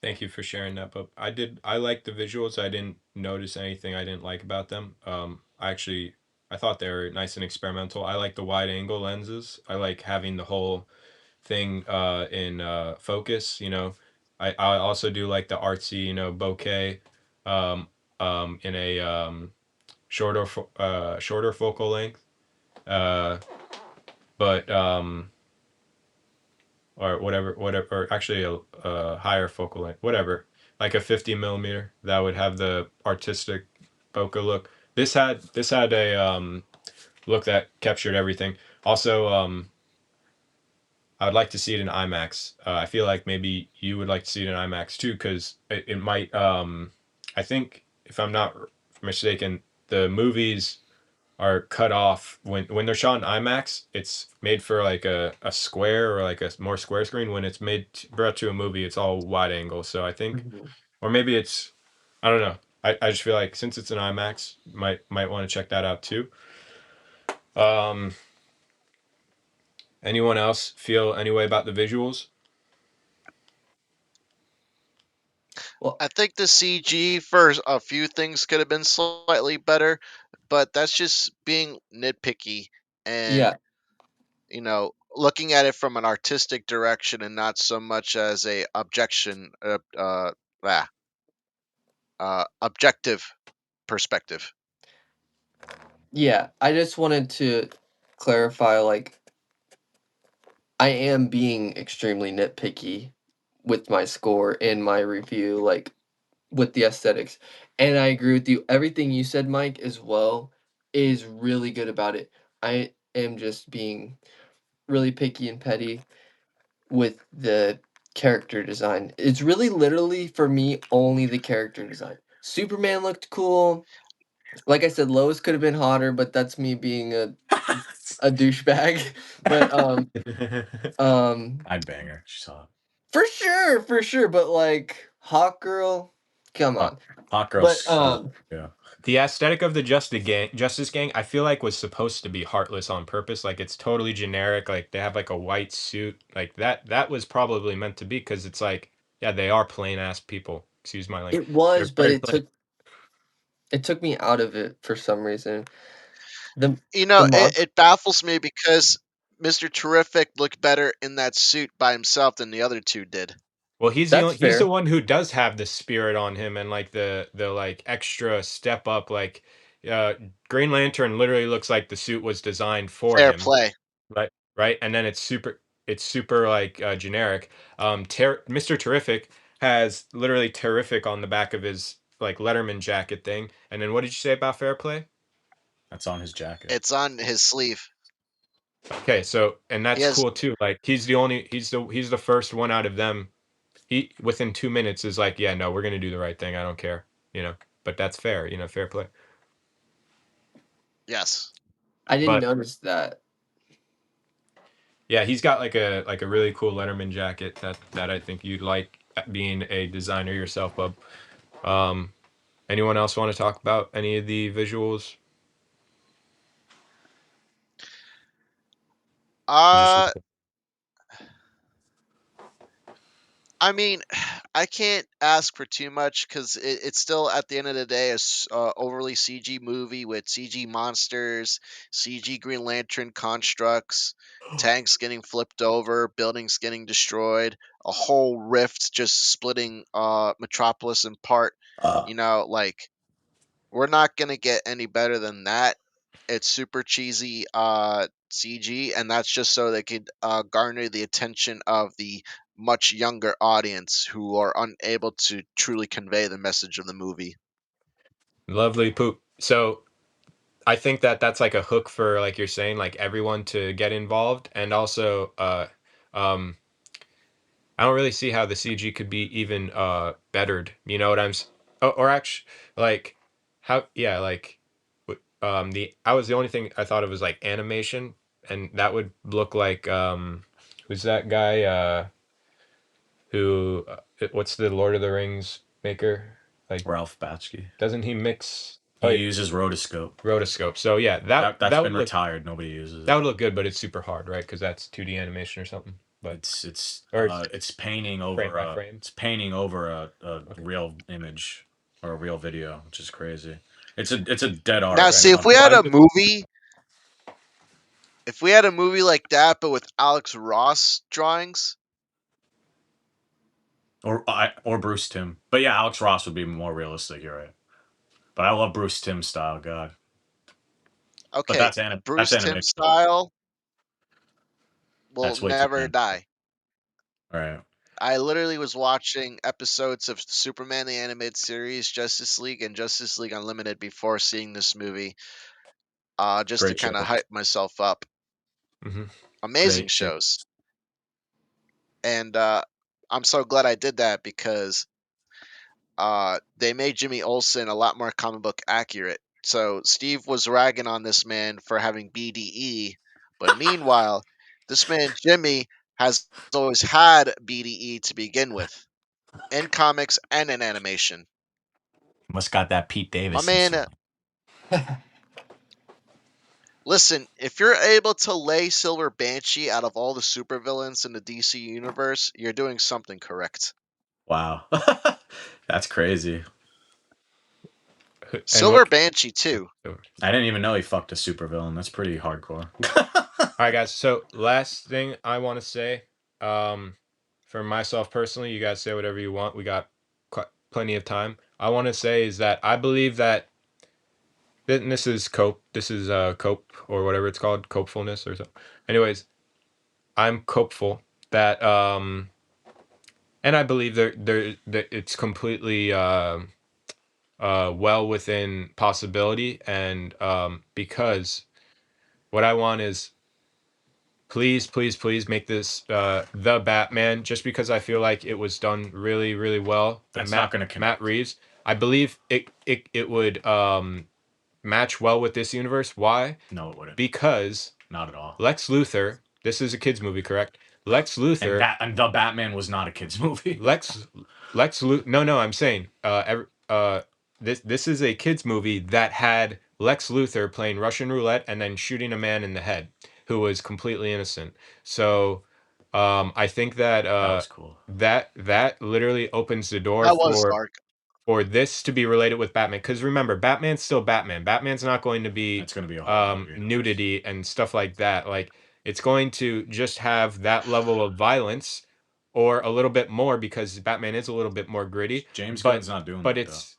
A: Thank you for sharing that. But I like the visuals. I didn't notice anything I didn't like about them. I thought they were nice and experimental. I like the wide angle lenses. I like having the whole thing in focus. I also do like the artsy, bokeh, um, in a shorter focal length. But or whatever, or actually a higher focal length, whatever, like a 50 millimeter that would have the artistic bokeh look. This had a look that captured everything. Also, I would like to see it in IMAX. I feel like maybe you would like to see it in IMAX too, because it might. I think if I'm not mistaken, the movies are cut off when they're shot in IMAX. It's made for like a square or like a more square screen. When it's brought to a movie, it's all wide angle. So I think,
C: Mhm.
A: or maybe it's, I don't know. I just feel like since it's an IMAX, might want to check that out too. Um, Anyone else feel any way about the visuals?
C: Well,
B: I think the CG for a few things could have been slightly better, but that's just being nitpicky
C: yeah,
B: and looking at it from an artistic direction and not so much as a ah, objective perspective.
C: yeah. I just wanted to clarify, like, I am being extremely nitpicky with my score in my review, like with the aesthetics. And I agree with you. Everything you said, Mike, as well, is really good about it. I am just being really picky and petty with the character design. It's really literally for me only the character design. Superman looked cool. Like I said, Lois could have been hotter, but that's me being a douchebag. But
D: I'd bang her. She's hot.
C: for sure. But like Hawk Girl, come
A: Uh,
C: on.
D: Hot girl.
C: But
D: So yeah.
A: the aesthetic of the Justice Gang, I feel like was supposed to be heartless on purpose. Like it's totally generic. Like they have like a white suit. Like that was probably meant to be because it's like, yeah, they are plain ass people. Excuse my language.
C: it was,
A: They're
C: but
A: very plain.
C: it took me out of it for some reason. The
B: You
C: the
B: know, it,
C: monster.
B: it baffles me because Mr. Terrific looked better in that suit by himself than the other two did.
A: Well,
C: That's
A: he's the
C: fair.
A: one who does have the spirit on him and like the like extra step up. Like uh Green Lantern literally looks like the suit was designed for
B: Fair
A: him.
B: play.
A: Right, and then it's super like generic. Mr. Terrific has literally terrific on the back of his like Letterman jacket thing. And then what did you say about Fair Play?
D: That's on his jacket.
B: It's on his sleeve.
A: Okay, so and
B: He
A: that's
B: has
A: cool too. Like he's the first one out of them. He within 2 minutes is like, yeah, no, we're gonna do the right thing. I don't care, But that's fair, fair play.
B: yes.
C: I didn't
A: But
C: notice that.
A: yeah, he's got like a really cool Letterman jacket that I think you'd like being a designer yourself, bub. Um, Anyone else want to talk about any of the visuals?
D: Just
B: Uh I mean, I can't ask for too much because it's still at the end of the day a overly CG movie with CG monsters, CG Green Lantern constructs, tanks getting flipped over, buildings getting destroyed, a whole rift just splitting Metropolis in part. Like we're not gonna get any better than that. It's super cheesy CG, and that's just so they could garner the attention of the much younger audience who are unable to truly convey the message of the movie.
A: Lovely poop. So I think that that's like a hook for like you're saying, like everyone to get involved, and also um, I don't really see how the CG could be even bettered. You know what or actually like how yeah like the I was the only thing I thought of was like animation, and that would look like who's that guy who what's the Lord of the Rings maker, like
D: Ralph Batsky.
A: doesn't he mix
D: He uses rotoscope.
A: rotoscope? So yeah,
D: That's
A: that would
D: been
A: look
D: retired. Nobody uses
A: that
D: it.
A: would look good, but it's super hard, right? Because that's 2D animation or something. But or
D: It's painting
A: frame
D: over
A: by frame.
D: it's painting over a
A: Okay.
D: real image or a real video, which is crazy. It's a dead
B: Now,
D: art.
B: see,
A: Right.
B: if we had a movie like that, but with Alex Ross drawings,
D: Or Bruce Timm. But yeah, Alex Ross would be more realistic. You're right. But I love Bruce Timm style. God. But
B: okay,
D: that's
B: Bruce Timm
D: animation.
B: style will
D: That's way too
B: never
D: animated.
B: die.
D: All right.
B: I literally was watching episodes of Superman the Animated Series, Justice League, and Justice League Unlimited before seeing this movie, just to
D: Great
B: kind of
D: shows.
B: hype myself up.
A: hmm
B: Amazing
D: Great show.
B: shows, and I'm so glad I did that because they made Jimmy Olsen a lot more comic book accurate. So Steve was ragging on this man for having BDE, but meanwhile, this man Jimmy has always had BDE to begin with, in comics and in animation.
D: Must got that Pete
B: My
D: Davidson
B: man,
D: song.
B: listen, if you're able to lay Silver Banshee out of all the supervillains in the DC universe, you're doing something correct.
D: Wow. That's crazy.
A: And
B: Silver Banshee too.
D: I didn't even know he fucked a supervillain. That's pretty hardcore.
A: All right, guys. So last thing I want to say, for myself personally, you guys say whatever you want. We got plenty of time. I want to say is that I believe that this is cope. This is cope or whatever it's called, copefulness or something. Anyways, I'm copeful that and I believe that it's completely well within possibility, and because what I want is please, please, please make this the Batman. Just because I feel like it was done really, really well.
D: That's
A: And
D: not gonna
A: Matt
D: connect.
A: Reeves, I believe it would match well with this universe. Why?
D: No, it wouldn't.
A: Because
D: Not at all.
A: Lex Luthor. This is a kids movie, correct? Lex Luthor.
D: And the Batman was not a kids movie.
A: Lex No, I'm saying this is a kids movie that had Lex Luthor playing Russian roulette and then shooting a man in the head who was completely innocent. So I think that
D: That was cool.
A: that literally opens the door
B: That was dark.
A: for this to be related with Batman, because remember, Batman's still Batman. Batman's not going to be
D: It's gonna be a whole other universe.
A: nudity and stuff like that. Like, it's going to just have that level of violence or a little bit more, because Batman is a little bit more gritty.
D: James
A: but
D: Gunn's not doing
A: but
D: that
A: it's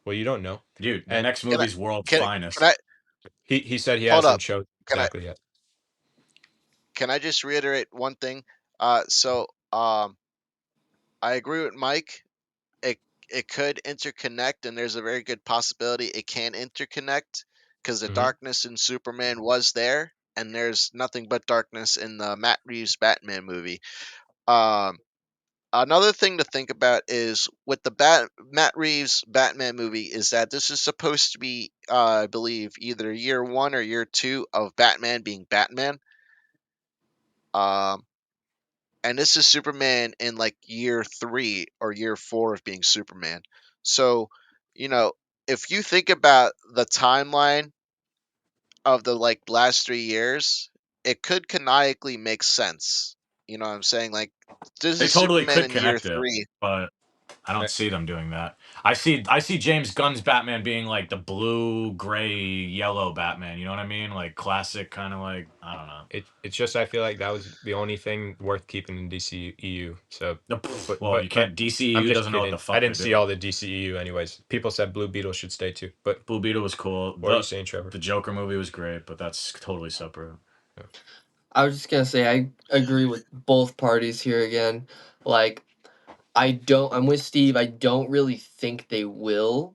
A: well, you don't know.
D: though. Dude, the
A: And
D: next
B: Can I
D: movie's World's
B: can,
D: Finest.
B: can I
A: he said he
B: hold
A: hasn't
B: up?
A: showed
B: Can I
A: exactly yet.
B: can I just reiterate one thing? So I agree with Mike. It it could interconnect, and there's a very good possibility it can interconnect because the
A: hmm
B: darkness in Superman was there, and there's nothing but darkness in the Matt Reeves Batman movie. Um, Another thing to think about is with the Matt Reeves Batman movie is that this is supposed to be, I believe, either year one or year two of Batman being Batman. Um, and this is Superman in like year three or year four of being Superman. So, you know, if you think about the timeline of the like last 3 years, it could canonically make sense. You know what I'm saying? Like, this
D: They
B: is
D: totally
B: Superman
D: could
B: in year
D: connect it,
B: three.
D: but I don't see them doing that. I see James Gunn's Batman being like the blue, gray, yellow Batman. You know what I mean? Like classic, kind of like I don't know.
A: It's just, I feel like that was the only thing worth keeping in DCEU. So,
D: Well, you
A: but
D: can't.
A: I'm
D: DCEU
A: just
D: doesn't know what the
A: kidding. I
D: fuck they're
A: didn't see
D: doing.
A: all the DCEU anyways. People said Blue Beetle should stay too. But
D: Blue Beetle was cool.
A: what are you saying, Trevor?
D: The Joker movie was great, but that's totally separate.
C: I was just gonna say I agree with both parties here again. Like, I'm with Steve. I don't really think they will,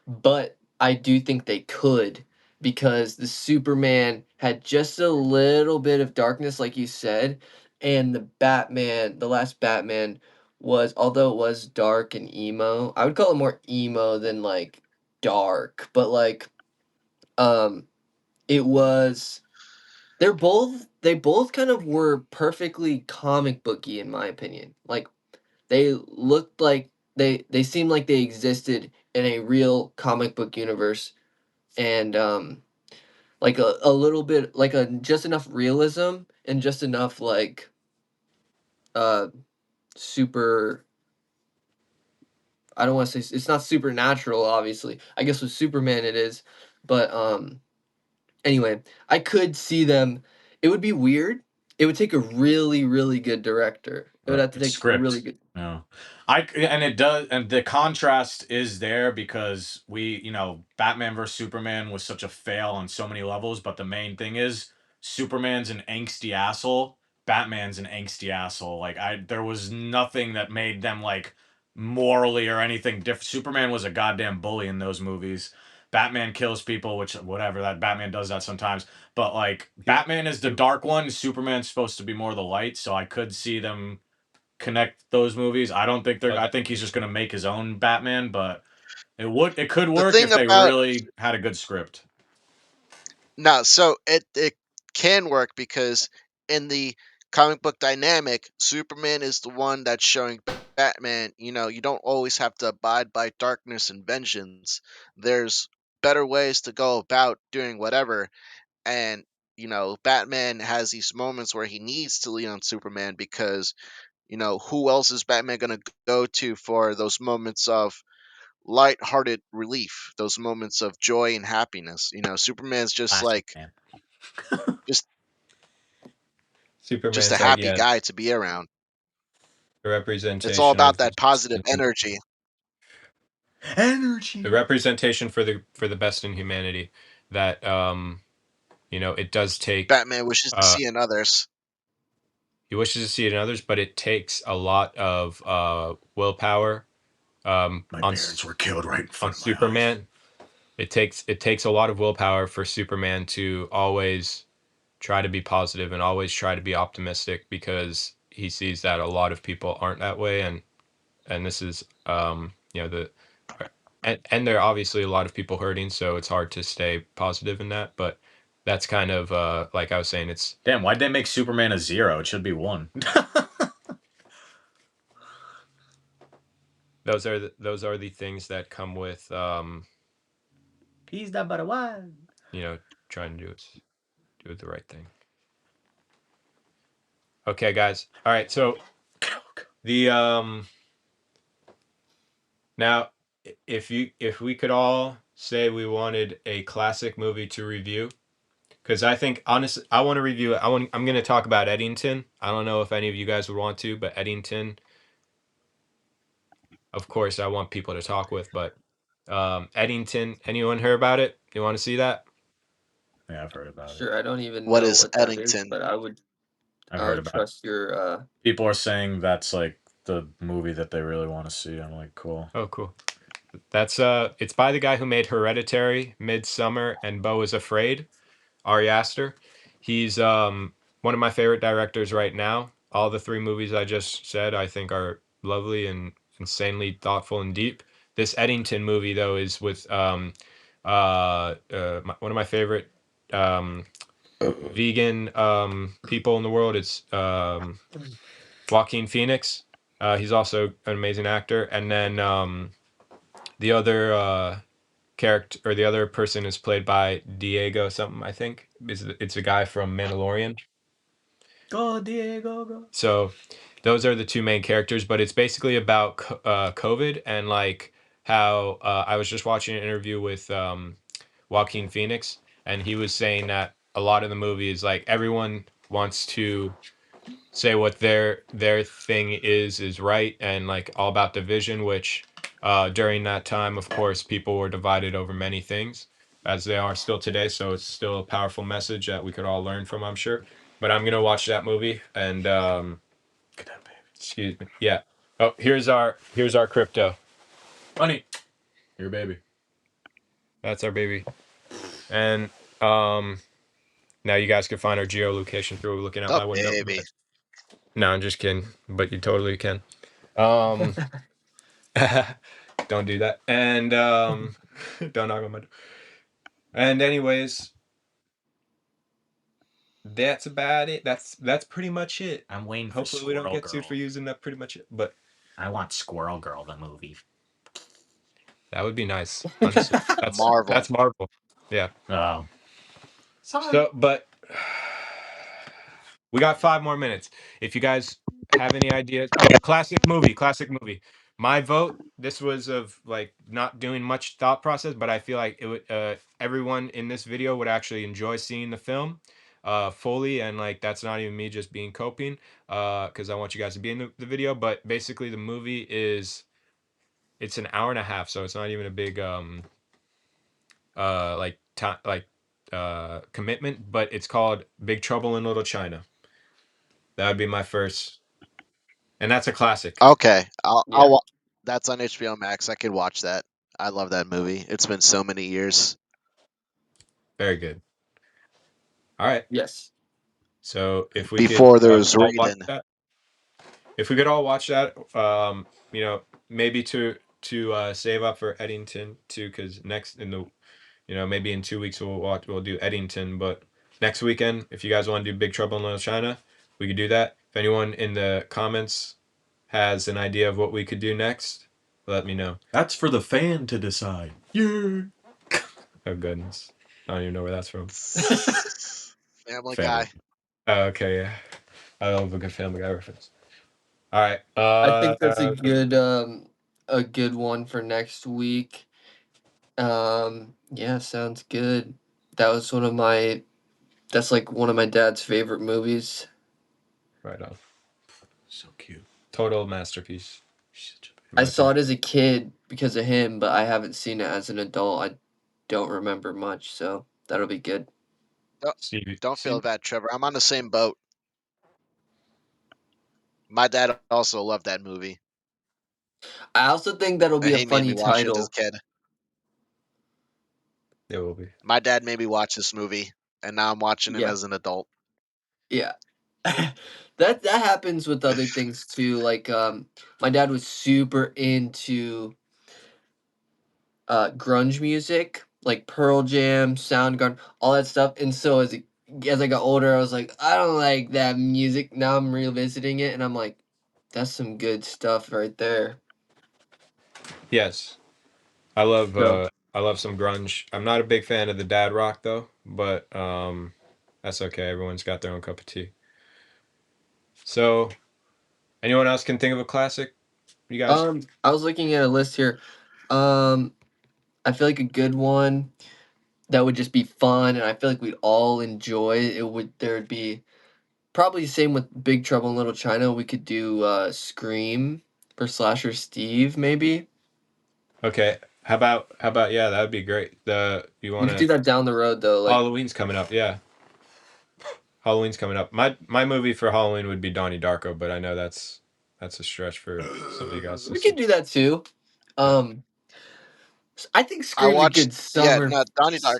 C: but I do think they could, because the Superman had just a little bit of darkness, like you said, and the last Batman was, although it was dark and emo, I would call it more emo than like dark, but like um it was they both kind of were perfectly comic booky in my opinion. Like, they looked like they seemed like they existed in a real comic book universe, and like a little bit like a just enough realism and just enough like uh super, I don't want to say it's not supernatural, obviously. I guess with Superman it is, but anyway, I could see them. It would be weird. It would take a really, really good director. It would have to take a really
D: Script.
C: good.
D: No. And it does, and the contrast is there because Batman versus Superman was such a fail on so many levels, but the main thing is Superman's an angsty asshole Batman's an angsty asshole. Like there was nothing that made them like morally or anything different. Superman was a goddamn bully in those movies. Batman kills people, which whatever, that Batman does that sometimes. But like Batman is the dark one, Superman's supposed to be more the light, so I could see them connect those movies. I don't think they're I think he's just gonna make his own Batman, but it could
B: The
D: work
B: thing
D: if they
B: about
D: really had a good script.
B: No, so it can work because in the comic book dynamic, Superman is the one that's showing Batman, you don't always have to abide by darkness and vengeance. There's better ways to go about doing whatever. And, Batman has these moments where he needs to lean on Superman because, who else is Batman going to go to for those moments of light-hearted relief, those moments of joy and happiness? Superman's just
D: Plastic
B: like
D: Man.
B: just just a
A: Superman's like,
B: happy
A: yeah,
B: guy to be around.
A: the
B: It's all
A: representation
B: about
A: of
B: that positive energy.
A: the representation for the best in humanity. That it does take.
B: Batman wishes to see in others.
A: He wishes to see it in others, but it takes a lot of willpower.
D: My
A: On
D: parents were killed right in
A: on
D: front of my eyes.
A: Superman, it takes a lot of willpower for Superman to always try to be positive and always try to be optimistic, because he sees that a lot of people aren't that way, and this is the and there are obviously a lot of people hurting, so it's hard to stay positive in that, but that's kind of like I was saying, it's
D: Damn, why'd they make Superman a 0? It should be 1.
A: those are the things that come with
D: He's that but a 1.
A: trying to do the right thing. Okay, guys. All right, so the now if we could all say we wanted a classic movie to review, because I think honestly I want to review it. I'm going to talk about Eddington. I don't know if any of you guys would want to, but Eddington, of course, I want people to talk with, but Eddington, anyone heard about it? You want to see that?
D: Yeah, I've heard about it.
C: Sure, I don't even
B: What
C: know
B: is
C: what that is,
B: Eddington?
C: but
D: I've
C: I
D: heard
C: would
D: about it.
C: trust your
D: People are saying that's like the movie that they really want to see. I'm like, cool.
A: Oh, cool. That's it's by the guy who made Hereditary, Midsummer, and Beau is Afraid, Ari Aster. He's one of my favorite directors right now. All the 3 movies I just said I think are lovely and insanely thoughtful and deep. This Eddington movie though is with one of my favorite vegan people in the world. It's Joaquin Phoenix. He's also an amazing actor. And then the other character, or the other person, is played by Diego something, I think. It's a guy from Mandalorian.
D: Go Diego, go.
A: So those are the 2 main characters, but it's basically about COVID, and like how I was just watching an interview with Joaquin Phoenix, and he was saying that a lot of the movie is like everyone wants to say what their thing is right, and like all about division, which during that time, of course, people were divided over many things, as they are still today, so it's still a powerful message that we could all learn from, I'm sure. But I'm gonna watch that movie, and
D: Get that baby.
A: excuse me, yeah. Oh, here's our crypto.
D: Honey, your baby.
A: That's our baby. And now you guys can find our geolocation through looking out
B: The
A: my window.
B: baby.
A: No, I'm just kidding, but you totally can. Don't do that. And don't knock on my door. And anyways, that's about it. That's pretty much it.
D: I'm waiting for
A: Hopefully we don't
D: Squirrel
A: get sued
D: Girl.
A: for using that. Pretty much it. But
D: I want Squirrel Girl, the movie.
A: that would be nice. Honestly.
B: Marvel.
A: That's Marvel. Yeah.
D: Oh.
A: So, but we got 5 more minutes. If you guys have any ideas, classic movie. My vote. This was of like not doing much thought process, but I feel like it would. Everyone in this video would actually enjoy seeing the film fully, and like that's not even me just being coping, because I want you guys to be in the video. But basically, the movie it's an hour and a half, so it's not even a big like commitment. But it's called Big Trouble in Little China. That would be my first, and that's a classic.
B: Okay,
C: Yeah.
B: that's on HBO Max. I could watch that. I love that movie. It's been so many years.
A: Very good. All right.
C: Yes.
A: So if we
B: Before
A: could
B: there was
A: all watch
B: Raiden.
A: that, if we could all watch that, you know, maybe to save up for Eddington too, because next in the, you know, maybe in 2 weeks we'll do Eddington, but next weekend, if you guys want to do Big Trouble in Little China, we could do that. If anyone in the comments has an idea of what we could do next, let me know.
E: That's for the fan to decide. Yeah.
A: Oh goodness, I don't even know where that's from.
B: Family
A: Family.
B: Guy.
A: Oh, okay, yeah, I love a good Family Guy reference. All right.
C: I think that's a good one for next week. Yeah, sounds good. That was that's like one of my dad's favorite movies.
A: Right on.
E: So cute.
A: Total masterpiece.
C: I saw it as a kid because of him, but I haven't seen it as an adult. I don't remember much, so that'll be good.
A: Stevie,
B: Don't feel bad, Trevor. I'm on the same boat. My dad also loved that movie.
C: I also think that'll be
B: And
C: a
B: he made me
C: funny
B: watch it as a
C: title.
B: kid.
A: It will be.
B: My dad made me watch this movie, and now I'm watching it
C: Yeah.
B: as an adult.
C: Yeah. that happens with other things too. Like my dad was super into grunge music, like Pearl Jam, Soundgarden, all that stuff. And so as I got older, I was like, I don't like that music. Now I'm revisiting it, and I'm like, that's some good stuff right there.
A: Yes, I love
C: So-
A: I love some grunge. I'm not a big fan of the dad rock though, but that's okay. Everyone's got their own cup of tea. So, anyone else can think of a classic? You guys?
C: I was looking at a list here. I feel like a good one that would just be fun, and I feel like we'd all enjoy. There'd be probably the same with Big Trouble in Little China. We could do Scream for Slasher Steve, maybe.
A: Okay. How about yeah, that would be great. You
C: We
A: want
C: could do
A: to
C: that down the road though. Like
A: Halloween's coming up, yeah. Halloween's coming up. My movie for Halloween would be Donnie Darko, but I know that's a stretch for some of you guys.
C: we could do that too. I think
B: I
C: Scream's a
B: watched.
C: good summer.
B: Yeah, no, Donnie Darko.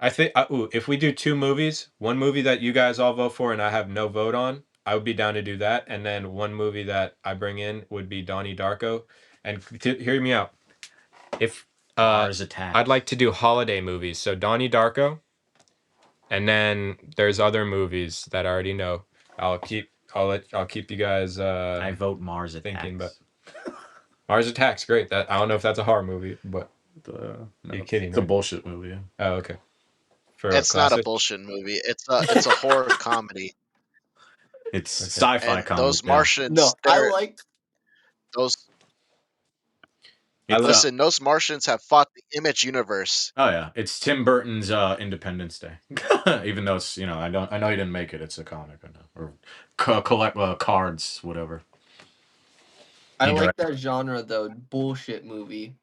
A: I think if we do two movies, one movie that you guys all vote for and I have no vote on, I would be down to do that. And then one movie that I bring in would be Donnie Darko. And hear me out. If
D: Mars Attacks.
A: I'd like to do holiday movies, so Donnie Darko, and then there's other movies that I already know. I'll keep you guys.
D: I vote Mars Attacks.
A: thinking, but Mars Attacks, great. That I don't know if that's a horror movie, but
E: No,
A: you're kidding,
E: It's a
A: right?
E: bullshit movie. Yeah.
A: Oh, okay. For
B: It's not a
A: classic?
B: bullshit movie. It's a horror comedy.
E: It's
A: Okay.
E: sci-fi
B: And
E: comedy.
B: those
E: yeah.
B: Martians,
C: No, I like.
B: those.
A: I love-
B: Listen, those Martians have fought the Image universe.
E: Oh yeah, it's Tim Burton's Independence Day. Even though it's I know he didn't make it. It's a comic, I know, or collect cards, whatever.
C: I
E: He
C: like that genre though. Bullshit movie.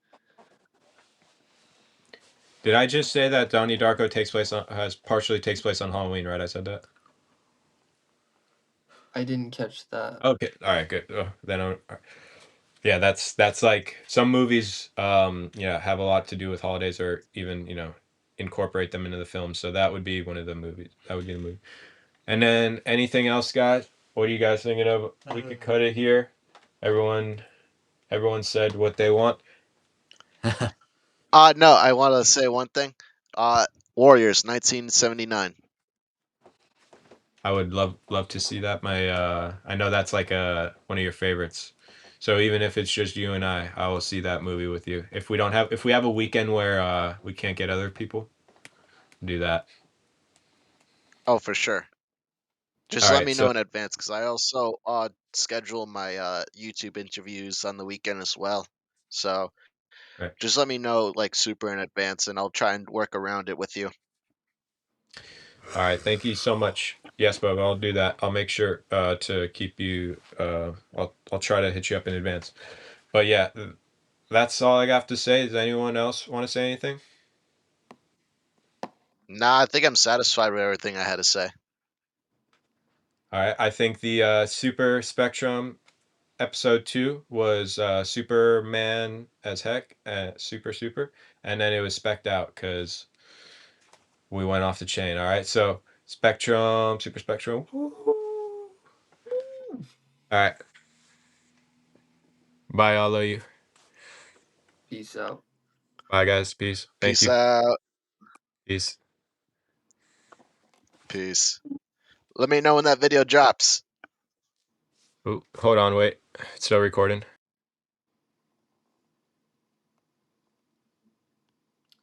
A: Did I just say that Donnie Darko partially takes place on Halloween, right? I said that.
C: I didn't catch that.
A: Okay. All right. Good. Yeah, that's like some movies. Yeah, have a lot to do with holidays, or even incorporate them into the film. So that would be one of the movies. That would be the movie. And then anything else, guys? What are you guys thinking of? We could cut it here. Everyone said what they want.
B: No, I want to say one thing. Warriors, 1979.
A: I would love to see that. I know that's like one of your favorites. So even if it's just you and I will see that movie with you. If we have a weekend where we can't get other people, do that.
B: Oh, for sure. Just
A: All
B: let
A: right,
B: me
A: so-
B: know in advance because I also schedule my YouTube interviews on the weekend as well. So
A: Right.
B: just let me know like super in advance, and I'll try and work around it with you.
A: All right, thank you so much. Yes, Bob, I'll do that. I'll make sure to keep you. I'll try to hit you up in advance. But yeah, that's all I have to say. Does anyone else want to say anything?
B: Nah, I think I'm satisfied with everything I had to say.
A: All right. I think the Super Spectrum episode 2 was Superman as heck, super, and then it was specced out because we went off the chain. All right. So Spectrum, Super Spectrum. Woo-hoo. All right. Bye, all of you.
C: Peace out.
A: Bye, guys. Peace. Thank
B: Peace
A: you.
B: out.
A: Peace.
B: Peace. Let me know when that video drops.
A: Ooh, hold on. Wait. It's still recording.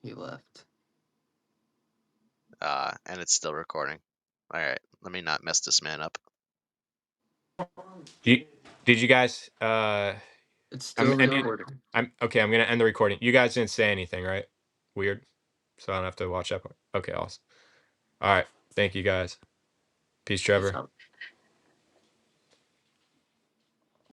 C: He left.
B: And it's still recording. All right. Let me not mess this man up.
A: Did you guys?
C: It's still
A: ending-
C: recording.
A: I'm gonna end the recording. You guys didn't say anything, right? Weird. So I don't have to watch that part. Okay, awesome. All right. Thank you guys. Peace, Trevor.
C: Peace out.